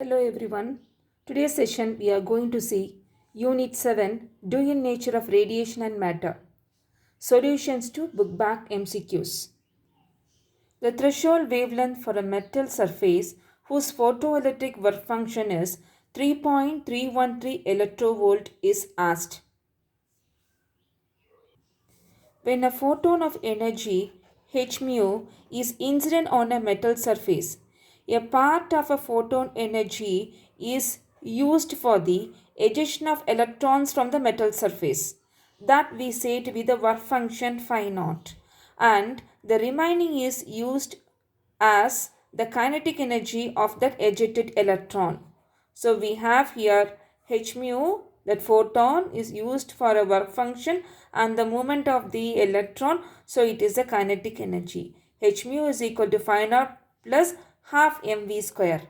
Hello everyone. Today's session we are going to see Unit 7 Doing Nature of Radiation and Matter. Solutions to Bookback MCQs. The threshold wavelength for a metal surface whose photoelectric work function is 3.313 electrovolt is asked. When a photon of energy h mu is incident on a metal surface, a part of a photon energy is used for the ejection of electrons from the metal surface. That we say to be the work function phi naught, and the remaining is used as the kinetic energy of that ejected electron. So we have here h mu, that photon is used for a work function, and the movement of the electron, so it is a kinetic energy. H mu is equal to phi naught plus half mv square.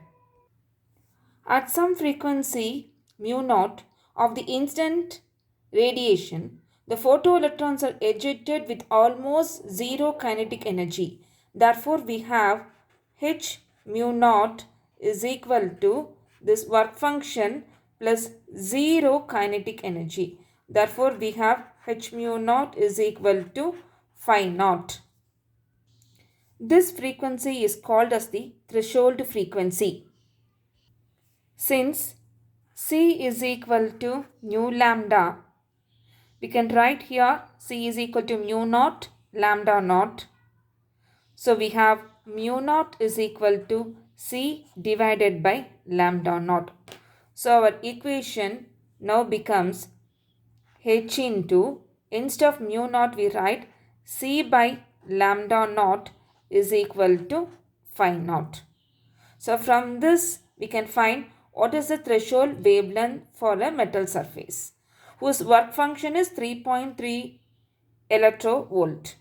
At some frequency mu naught of the incident radiation, the photoelectrons are ejected with almost zero kinetic energy. Therefore, we have h mu naught is equal to this work function plus zero kinetic energy. Therefore, we have h mu naught is equal to phi naught. This frequency is called as the threshold frequency. Since C is equal to nu lambda, we can write here C is equal to mu naught lambda naught. So we have mu naught is equal to C divided by lambda naught. So our equation now becomes H into, instead of mu naught we write C by lambda naught is equal to phi naught. So from this we can find what is the threshold wavelength for a metal surface whose work function is 3.3 electrovolt.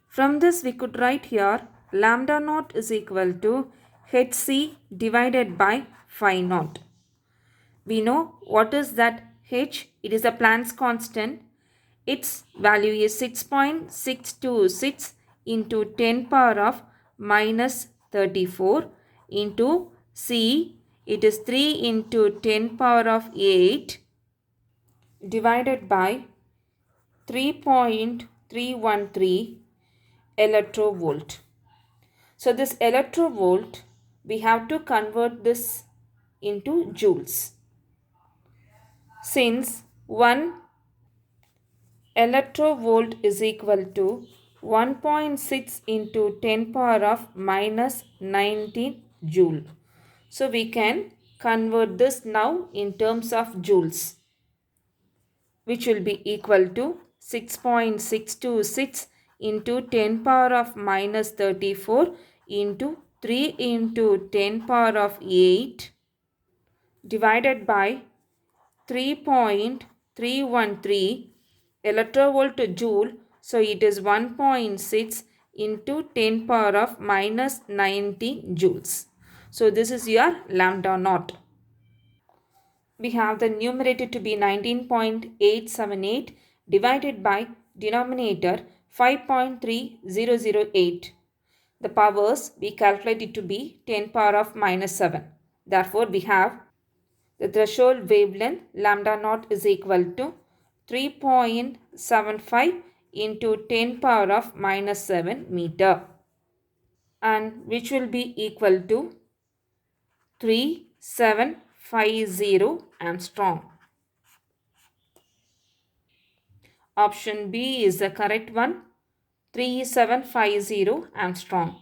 From this we could write here lambda naught is equal to Hc divided by phi naught. We know what is that H, it is a Planck's constant. Its value is 6.626 into 10 power of minus 34 into C, it is 3 into 10 power of 8 divided by 3.313 electrovolt. So this electrovolt, we have to convert this into joules. Since 1 electrovolt is equal to 1.6 into 10 power of minus 19 joule. So we can convert this now in terms of joules, which will be equal to 6.626 into 10 power of minus 34 into 3 into 10 power of 8 divided by 3.313 electrovolt to joule. So it is 1.6 into 10 power of minus 19 joules. So this is your lambda naught. We have the numerator to be 19.878 divided by denominator 5.3008. The powers we calculate it to be 10 power of minus 7. Therefore, we have the threshold wavelength lambda naught is equal to 3.75 into 10 power of minus 7 meter, and which will be equal to 3750 Armstrong. Option B is the correct one, 3750 Armstrong.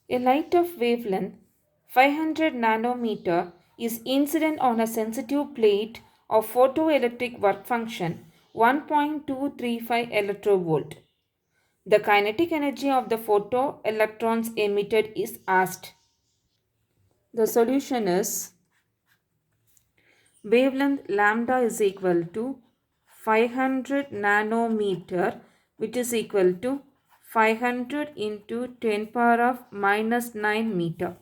A light of wavelength 500 nanometer is incident on a sensitive plate of photoelectric work function 1.235 electrovolt. The kinetic energy of the photoelectrons emitted is asked. The solution is wavelength lambda is equal to 500 nanometer, which is equal to 500 into 10 power of minus 9 meter.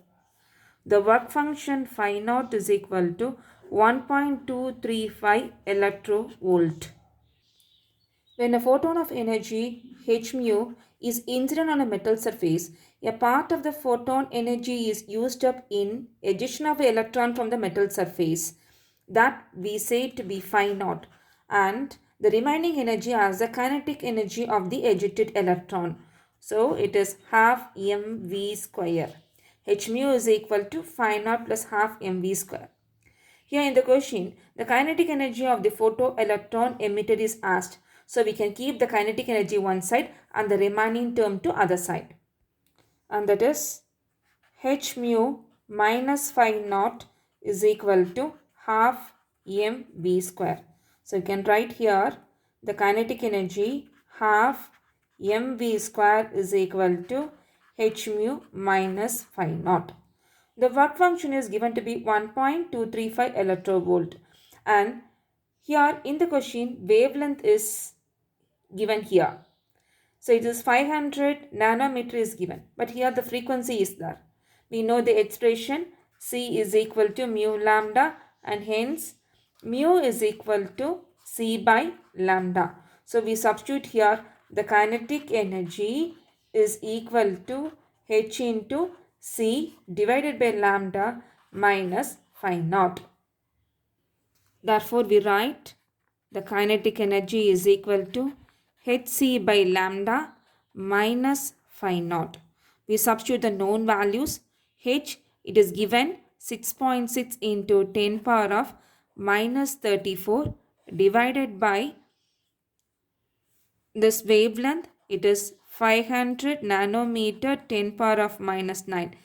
The work function phi naught is equal to 1.235 electrovolt. When a photon of energy h mu is incident on a metal surface, A part of the photon energy is used up in ejection of an electron from the metal surface. That we say to be phi naught. And the remaining energy as the kinetic energy of the ejected electron. So it is half mv square. H mu is equal to phi naught plus half mv square. Here in the question, the kinetic energy of the photoelectron emitted is asked. So we can keep the kinetic energy one side and the remaining term to other side. And that is h mu minus phi naught is equal to half mv square. So you can write here the kinetic energy half mv square is equal to h mu minus phi naught. The work function is given to be 1.235 electrovolt, and here in the question wavelength is given here. So it is 500 nanometer is given, but here the frequency is there. We know the expression C is equal to mu lambda, and hence mu is equal to C by lambda. So we substitute here the kinetic energy is equal to H into C divided by lambda minus phi naught. Therefore, we write the kinetic energy is equal to Hc by lambda minus phi naught. We substitute the known values. H, it is given 6.6 into 10 power of minus 34 divided by this wavelength. It is 500 nanometer 10 power of minus 9.